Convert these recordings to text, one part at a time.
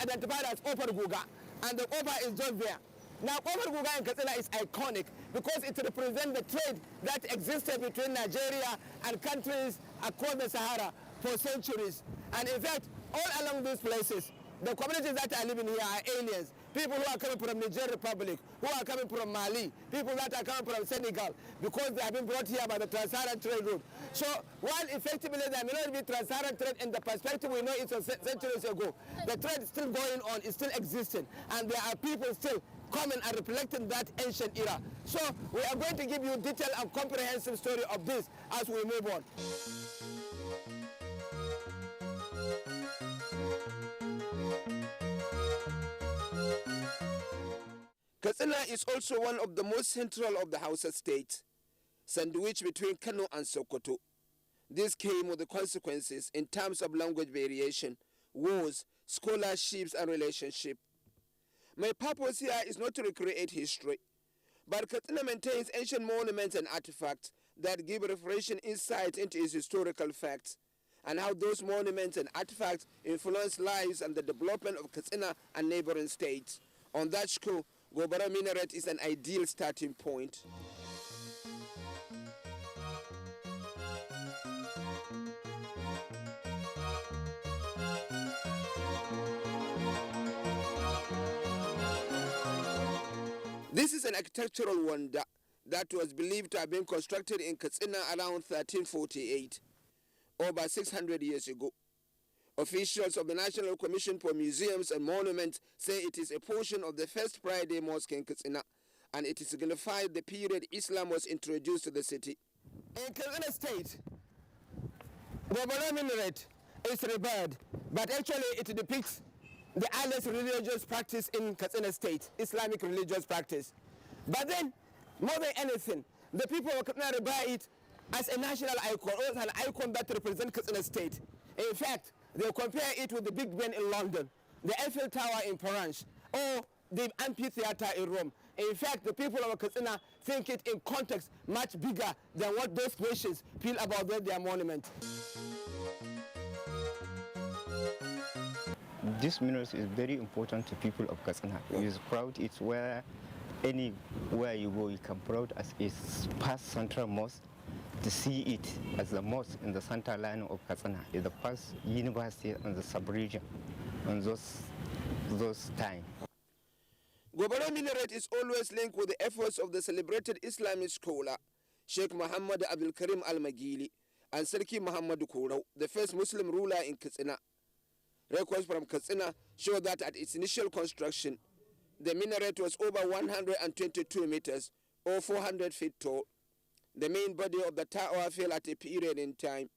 identified as Opar Guga, and the Opar is just there. Now, Opar Guga in Katsina is iconic because it represents the trade that existed between Nigeria and countries across the Sahara for centuries. And in fact, all along these places, the communities that are living here are aliens. People who are coming from Niger Republic, who are coming from Mali, people that are coming from Senegal, because they have been brought here by the Trans-Saharan trade route. So while effectively there may not be Trans-Saharan trade in the perspective we know it was centuries ago, the trade is still going on, is still existing, and there are people still coming and reflecting that ancient era. So we are going to give you a detailed and comprehensive story of this as we move on. Katsina is also one of the most central of the Hausa states, sandwiched between Kano and Sokoto. This came with the consequences in terms of language variation, wars, scholarships, and relationship. My purpose here is not to recreate history, but Katsina maintains ancient monuments and artifacts that give refreshing insight into its historical facts and how those monuments and artifacts influence lives and the development of Katsina and neighboring states. On that score, Gobara Minaret is an ideal starting point. This is an architectural wonder that was believed to have been constructed in Katsina around 1348, over 600 years ago. Officials of the National Commission for Museums and Monuments say it is a portion of the first Friday Mosque in Katsina, and it signifies the period Islam was introduced to the city. In Katsina State, the Gobara Minaret is revered, but actually it depicts the earliest religious practice in Katsina State, Islamic religious practice. But then, more than anything, the people of Katsina revere it as a national icon, or as an icon that represents Katsina State. In fact, they compare it with the Big Ben in London, the Eiffel Tower in Paris, or the amphitheater in Rome. In fact, the people of Katsina think it in context much bigger than what those nations feel about their monument. This minaret is very important to people of Katsina. It is proud. It's where anywhere you go, you can proud as its past central mosque. To see it as the mosque in the center line of Katsina is the first university in the sub-region in those times. Gobara Minaret is always linked with the efforts of the celebrated Islamic scholar Sheikh Muhammad Abdul Karim Al-Magili and Sarki Muhammad Kourau, the first Muslim ruler in Katsina. Records from Katsina show that at its initial construction, the minaret was over 122 meters or 400 feet tall. The main body of the tower fell at a period in time,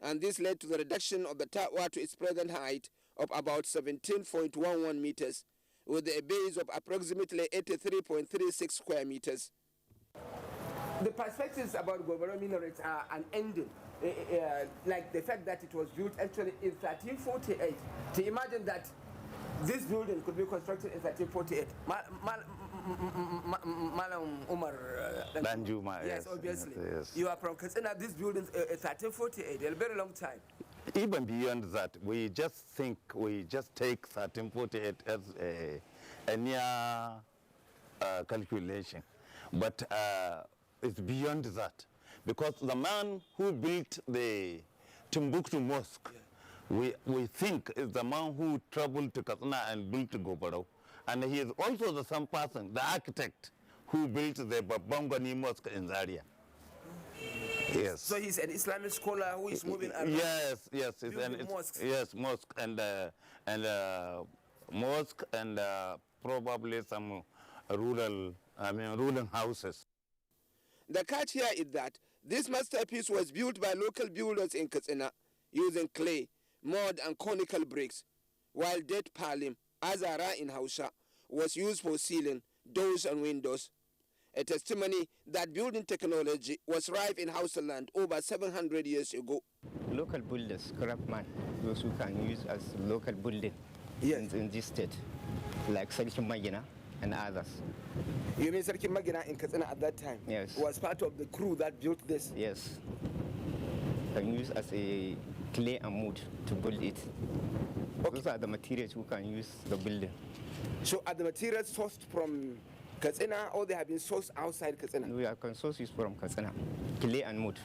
and this led to the reduction of the tower to its present height of about 17.11 meters, with a base of approximately 83.36 square meters. The perspectives about Gobara Minaret are unending, like the fact that it was built actually in 1348. To imagine that this building could be constructed in 1348. Malam Umar Danjuma, yes, obviously. Yes. You are from Katsina, this building is 1348, a very long time. Even beyond that, we just take 1348 as a near calculation. But it's beyond that. Because the man who built the Timbuktu Mosque, we think is the man who traveled to Katsina and built Gobara. And he is also the same person, the architect, who built the Babangani Mosque in Zaria. Yes. So he's an Islamic scholar who is moving around. Yes, yes, it's mosques. Yes, mosque and mosque and probably some rural houses. The catch here is that this masterpiece was built by local builders in Katsina using clay, mud, and conical bricks, while dead palim, azara in Hausa, was used for ceiling, doors, and windows. A testimony that building technology was rife in Hausa land over 700 years ago. Local builders, craftsmen, those who can use as local building in this state, like Sarki Magina and others. You mean Sarki Magina in Katsina at that time? Yes. Was part of the crew that built this? Yes. Can use as a clay and wood to build it. Okay. Those are the materials we can use the building. So are the materials sourced from Katsina or they have been sourced outside Katsina? We can source it from Katsina, clay and wood.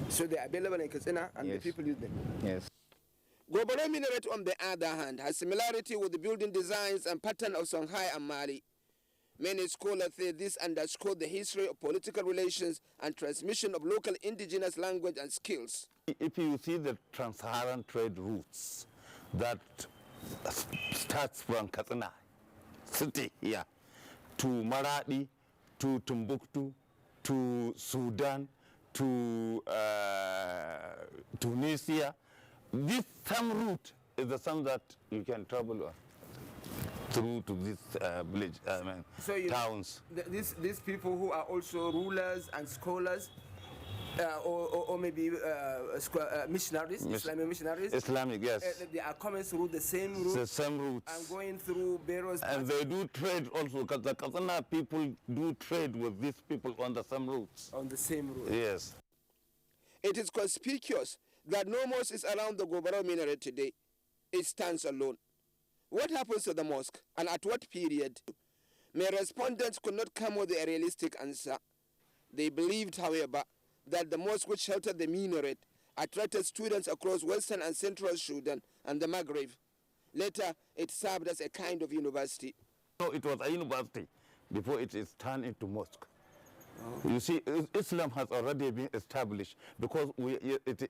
So they are available in Katsina and the Yes. people use them? Yes. Gobara minaret, on the other hand, has similarity with the building designs and pattern of Songhai and Mali. Many scholars say this underscores the history of political relations and transmission of local indigenous language and skills. If you see the trans-Saharan trade routes that starts from Katsina city here to Maradi, to Timbuktu, to Sudan, to Tunisia, this same route is the same that you can travel on through to this village, So towns. These people who are also rulers and scholars, or maybe missionaries, Islamic missionaries. Islamic, yes. They are coming through the same route. The same routes. And going through various. And they do trade also, because the Katsina people do trade with these people on the same routes. On the same route. Yes. It is conspicuous that no mosque is around the Gobara minaret today. It stands alone. What happens to the mosque and at what period? My respondents could not come with a realistic answer. They believed, however, that the mosque which sheltered the minaret attracted students across western and central Sudan and the Maghreb. Later, it served as a kind of university. So it was a university before it is turned into mosque. Oh. You see, Islam has already been established because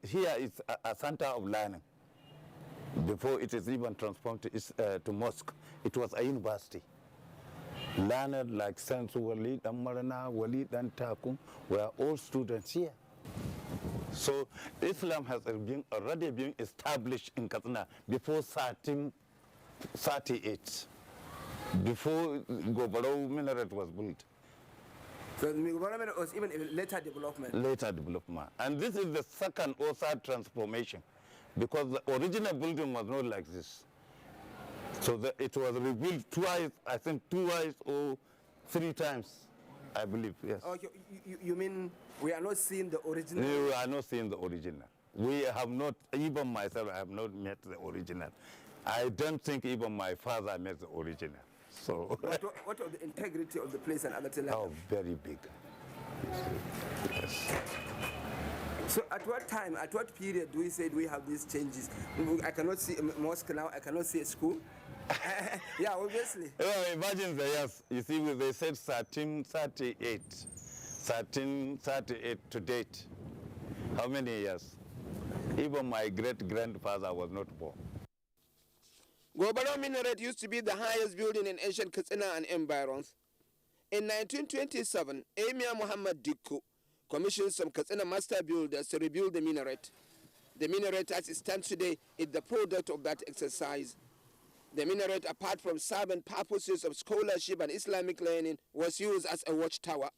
here is a center of learning. Before it is even transformed to mosque, it was a university. Learned like Saint Walid and Marana, Walid and Takum were all students here. So Islam has already been established in Katsina before 1338, before Gobara minaret was built. So the Gobara minaret was even a later development. Later development. And this is the second or third transformation, because the original building was not like this. So it was rebuilt twice, I think twice or 3 times, I believe, yes. Okay, you mean we are not seeing the original? We are not seeing the original. We have not, even myself, I have not met the original. I don't think even my father met the original. So. What of the integrity of the place and other things like that? Oh, very big. Yes. So at what time, at what period do we say we have these changes? I cannot see a mosque now, I cannot see a school. Yeah, obviously. Well, imagine the years. You see, they said 1338. 1338 to date. How many years? Even my great-grandfather was not born. Gobara minaret used to be the highest building in ancient Katsina and environs. In 1927, Emir Muhammad Dikko commissioned some Katsina master builders to rebuild the minaret. The minaret as it stands today is the product of that exercise. The minaret, apart from serving purposes of scholarship and Islamic learning, was used as a watchtower.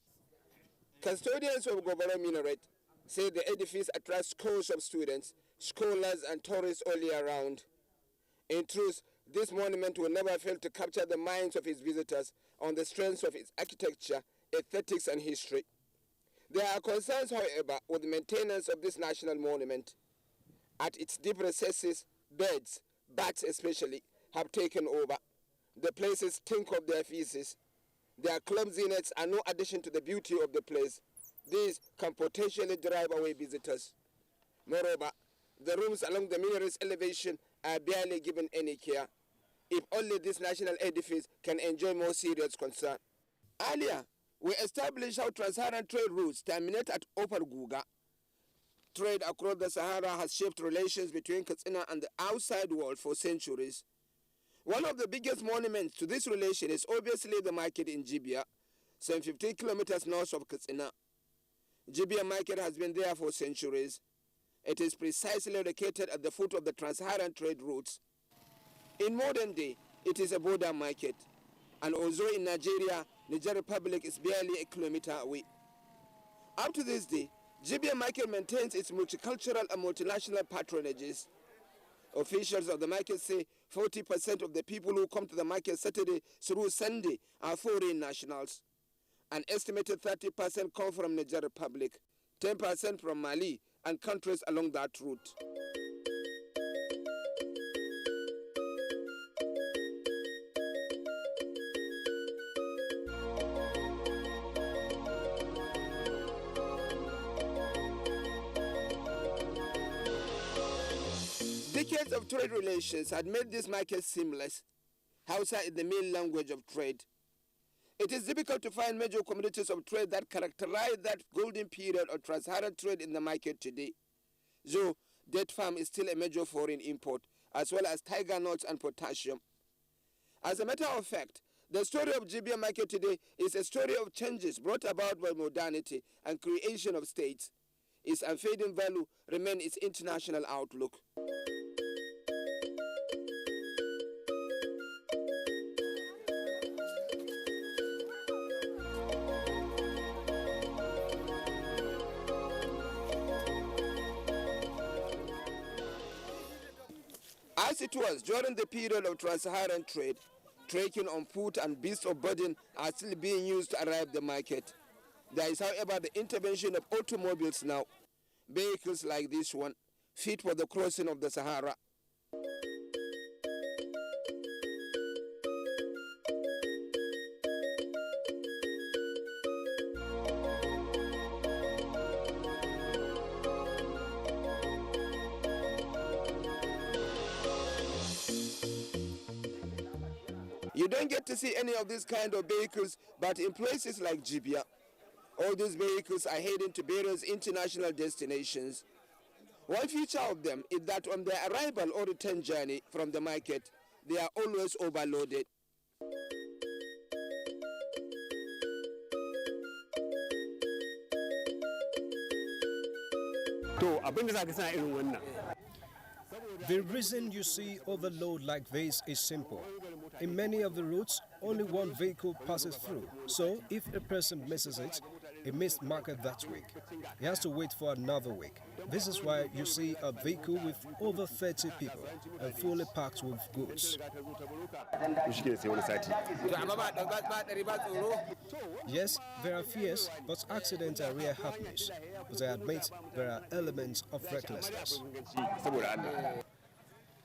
Custodians of Gobara minaret say the edifice attracts scores of students, scholars and tourists all year round. In truth, this monument will never fail to capture the minds of its visitors on the strength of its architecture, aesthetics and history. There are concerns, however, with the maintenance of this national monument. At its deep recesses, birds, bats especially, have taken over. The places stink of their feces. Their clumsiness are no addition to the beauty of the place. These can potentially drive away visitors. Moreover, the rooms along the minaret's elevation are barely given any care. If only this national edifice can enjoy more serious concern. Earlier, we established how trans-Saharan trade routes terminate at Upper Guga. Trade across the Sahara has shaped relations between Katsina and the outside world for centuries. One of the biggest monuments to this relation is obviously the market in Jibia, some 15 kilometers north of Katsina. Jibia market has been there for centuries. It is precisely located at the foot of the trans-Saharan trade routes. In modern day, it is a border market, and although in Nigeria, Niger Republic is barely a kilometer away. Up to this day, Jibia market maintains its multicultural and multinational patronages. Officials of the market say 40% of the people who come to the market Saturday through Sunday are foreign nationals. An estimated 30% come from Niger Republic, 10% from Mali and countries along that route. Minister of Trade Relations had made this market seamless. Hausa is the main language of trade. It is difficult to find major commodities of trade that characterize that golden period of trans-Saharan trade in the market today. Though date palm is still a major foreign import, as well as tiger nuts and potassium. As a matter of fact, the story of Libya market today is a story of changes brought about by modernity and creation of states. Its unfading value remains its international outlook. As it was during the period of trans-Saharan trade, trekking on foot and beasts of burden are still being used to arrive the market. There is, however, the intervention of automobiles now, vehicles like this one, fit for the crossing of the Sahara. You don't get to see any of these kind of vehicles, but in places like Libya, all these vehicles are heading to various international destinations. One feature of them is that on their arrival or return journey from the market, they are always overloaded. The reason you see overload like this is simple. In many of the routes, only one vehicle passes through. So if a person misses it, he missed market that week. He has to wait for another week. This is why you see a vehicle with over 30 people and fully packed with goods. Yes, there are fears, but accidents are rare happenings. But I admit there are elements of recklessness.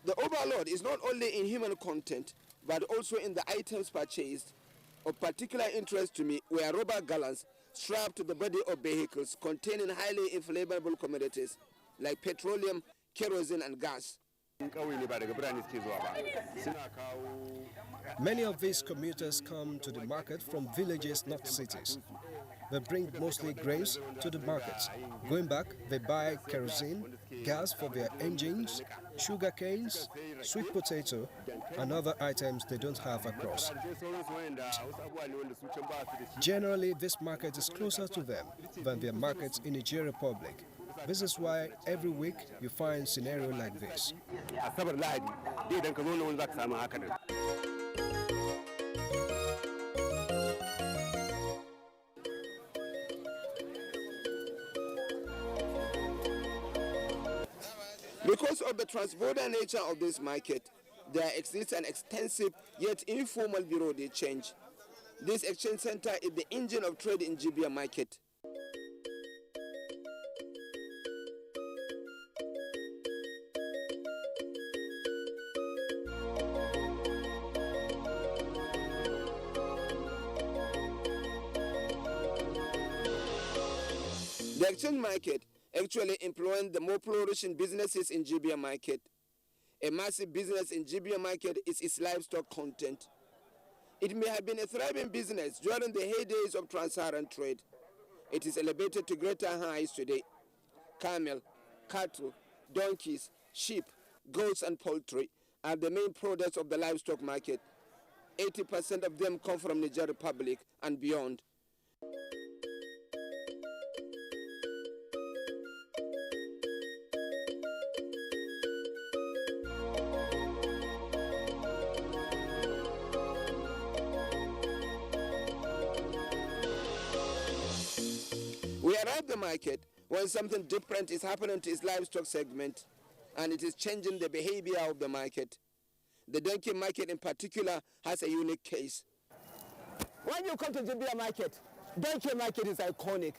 The overload is not only in human content, but also in the items purchased. Of particular interest to me were rubber gallons strapped to the body of vehicles containing highly inflammable commodities like petroleum, kerosene, and gas. Many of these commuters come to the market from villages, not cities. They bring mostly grains to the markets. Going back, they buy kerosene, gas for their engines, sugar canes, sweet potato, and other items they don't have across. Generally, this market is closer to them than their markets in Nigeria Republic. This is why every week you find scenario like this. Because of the transborder nature of this market, there exists an extensive yet informal bureau de change. This exchange center is the engine of trade in Libya market. The exchange market actually employing the more flourishing businesses in Libya market. A massive business in Libya market is its livestock content. It may have been a thriving business during the heydays of trans-Saharan trade. It is elevated to greater heights today. Camel, cattle, donkeys, sheep, goats, and poultry are the main products of the livestock market. 80% of them come from Nigeria Republic and beyond. We arrive at the market when something different is happening to its livestock segment, and it is changing the behavior of the market. The donkey market in particular has a unique case. When you come to Libya market, donkey market is iconic.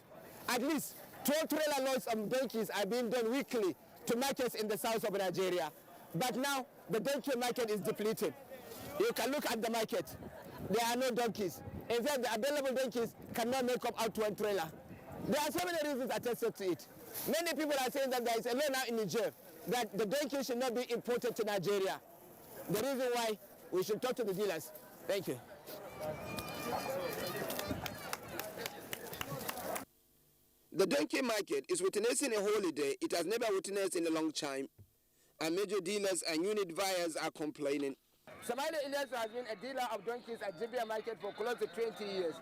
At least 12 trailer loads of donkeys are being done weekly to markets in the south of Nigeria. But now the donkey market is depleted. You can look at the market. There are no donkeys. In fact, the available donkeys cannot make up out to one trailer. There are so many reasons attested to it. Many people are saying that there is a law now in Niger that the donkey should not be imported to Nigeria. The reason why we should talk to the dealers. Thank you. The donkey market is witnessing a holiday it has never witnessed in a long time, and major dealers and unit buyers are complaining. Samaila Ilyas has been a dealer of donkeys at Jibia Market for close to 20 years.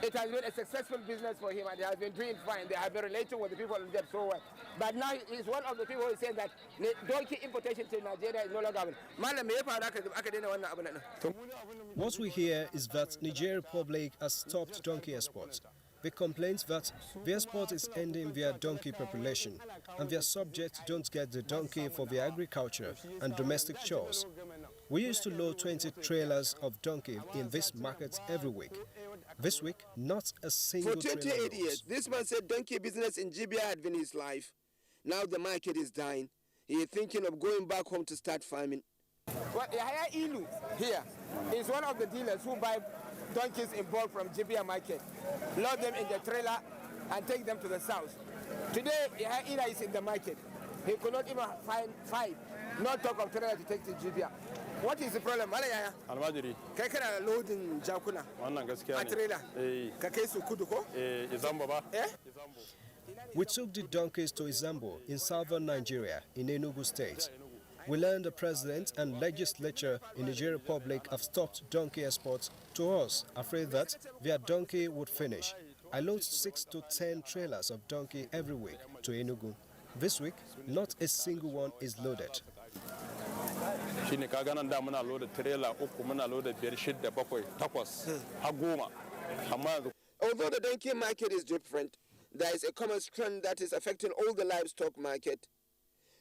It has been a successful business for him and he has been doing fine. They have been relating with the people in there so well. But now he's one of the people who is saying that donkey importation to Nigeria is no longer happening. What we hear is that Nigerian Republic has stopped donkey exports. The complaint that their export is ending their donkey population and their subjects don't get the donkey for their agriculture and domestic chores. We used to load 20 trailers of donkey in this market every week. This week, not a single For 28 trailer years, this man said donkey business in Jibia had been his life. Now the market is dying. He is thinking of going back home to start farming. Well, Yahya Ilu here is one of the dealers who buy donkeys in bulk from Jibia Market, load them in the trailer and take them to the south. Today, Yahya Ilu is in the market. He could not even find 5, not talk of trailer to take to Jibia. What is the problem? Almajiri. Kai kana loading jakuna. Wannan gaskiya ne. A trailer. Ka kai su kudu ko? Izambo ba. Izambo. We took the donkeys to Izambo in southern Nigeria, in Enugu State. We learned the president and legislature in Nigeria Republic have stopped donkey exports to us, afraid that their donkey would finish. I load 6 to 10 trailers of donkey every week to Enugu. This week, not a single one is loaded. Shine ka ganan da muna loda trailer uku muna loda 5 6 7 8 har 10 amma yanzu. Although the donkey market is different, there is a common trend that is affecting all the livestock market.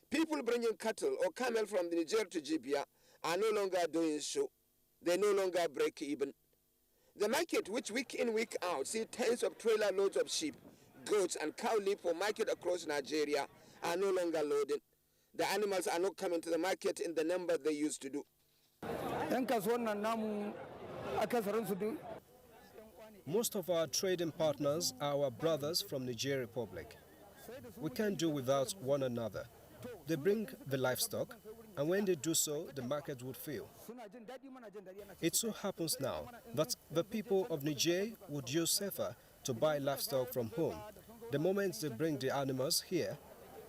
People bringing cattle or camel from the Niger to Jibia are no longer doing so. They no longer break even. The market, which week in, week out, see tens of trailer loads of sheep, goats, and cow leave for market across Nigeria, are no longer loading. The animals are not coming to the market in the number they used to do. Most of our trading partners are our brothers from Nigeria Republic. We can't do without one another. They bring the livestock, and when they do so, the market would fill. It so happens now that the people of Niger would use SEFA to buy livestock from home. The moment they bring the animals here,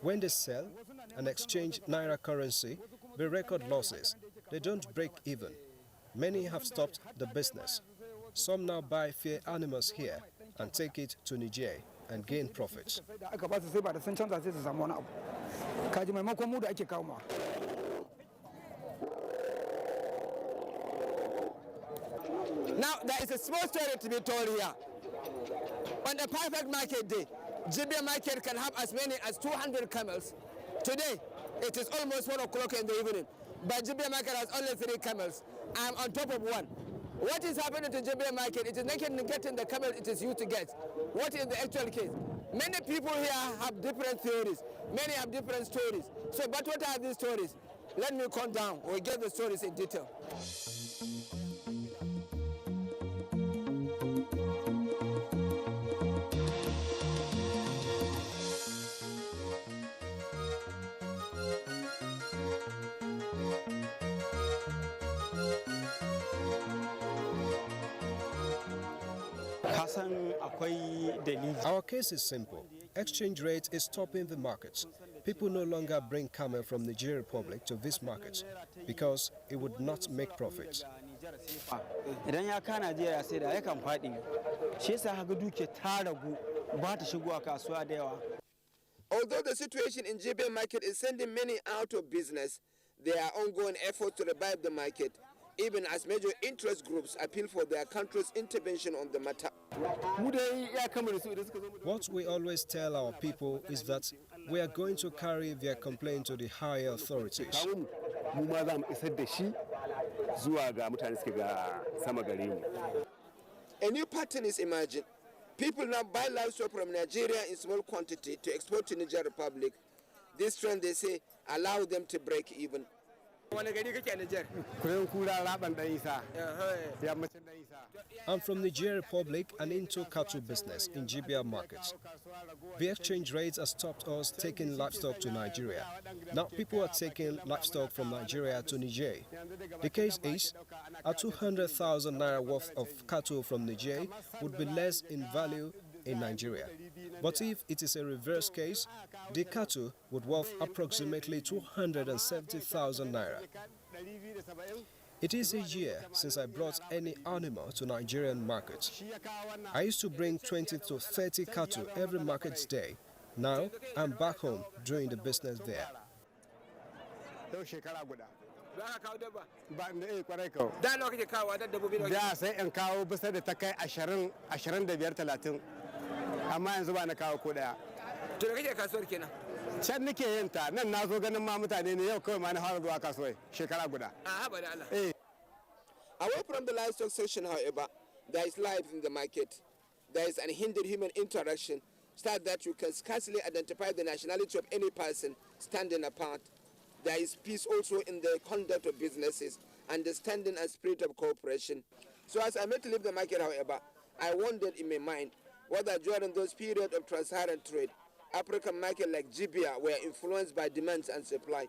when they sell and exchange Naira currency, they record losses. They don't break even. Many have stopped the business. Some now buy fair animals here and take it to Niger and gain profits. Now, there is a small story to be told here. On the perfect market day, Jibia Market can have as many as 200 camels. Today, it is almost 1 o'clock in the evening, but Jibia Market has only 3 camels. I'm on top of one. What is happening to Jibia Market? It is not getting the camel it is used to get. What is the actual case? Many people here have different theories. Many have different stories. So, but what are these stories? Let me calm down. We'll get the stories in detail. Our case is simple. Exchange rate is stopping the markets. People no longer bring camel from Nigeria Republic to this market because it would not make profits. Although the situation in Jibia Market is sending many out of business, there are ongoing efforts to revive the market, even as major interest groups appeal for their country's intervention on the matter. What we always tell our people is that we are going to carry their complaint to the higher authorities. A new pattern is emerging. People now buy livestock from Nigeria in small quantity to export to Niger Republic. This trend, they say, allows them to break even. I'm from Niger Republic and into cattle business in Jibia markets. The exchange rates have stopped us taking livestock to Nigeria. Now people are taking livestock from Nigeria to Niger. The case is, a 200,000 naira worth of cattle from Niger would be less in value in Nigeria. But if it is a reverse case, the cattle would worth approximately 270,000 naira. It is a year since I brought any animal to Nigerian markets. I used to bring 20 to 30 cattle every market day. Now I'm back home doing the business there. Da sai in kawo bisa da ta kai 20, 25, 30. Amma yanzu ba na kawo ko daya. To da kake kasuwar kenan? Can nake yin ta, nan na zo ganin ma mutane ne yau kawai ma na fara zuwa kasuwai shekara guda. Haba da Allah. Away from the livestock section, however, there is life in the market. There is unhindered human interaction, such that you can scarcely identify the nationality of any person standing apart. There is peace also in the conduct of businesses, understanding and spirit of cooperation. So as I met to leave the market, however, I wondered in my mind whether during those periods of trans-Saharan trade, African markets like Jibia were influenced by demand and supply.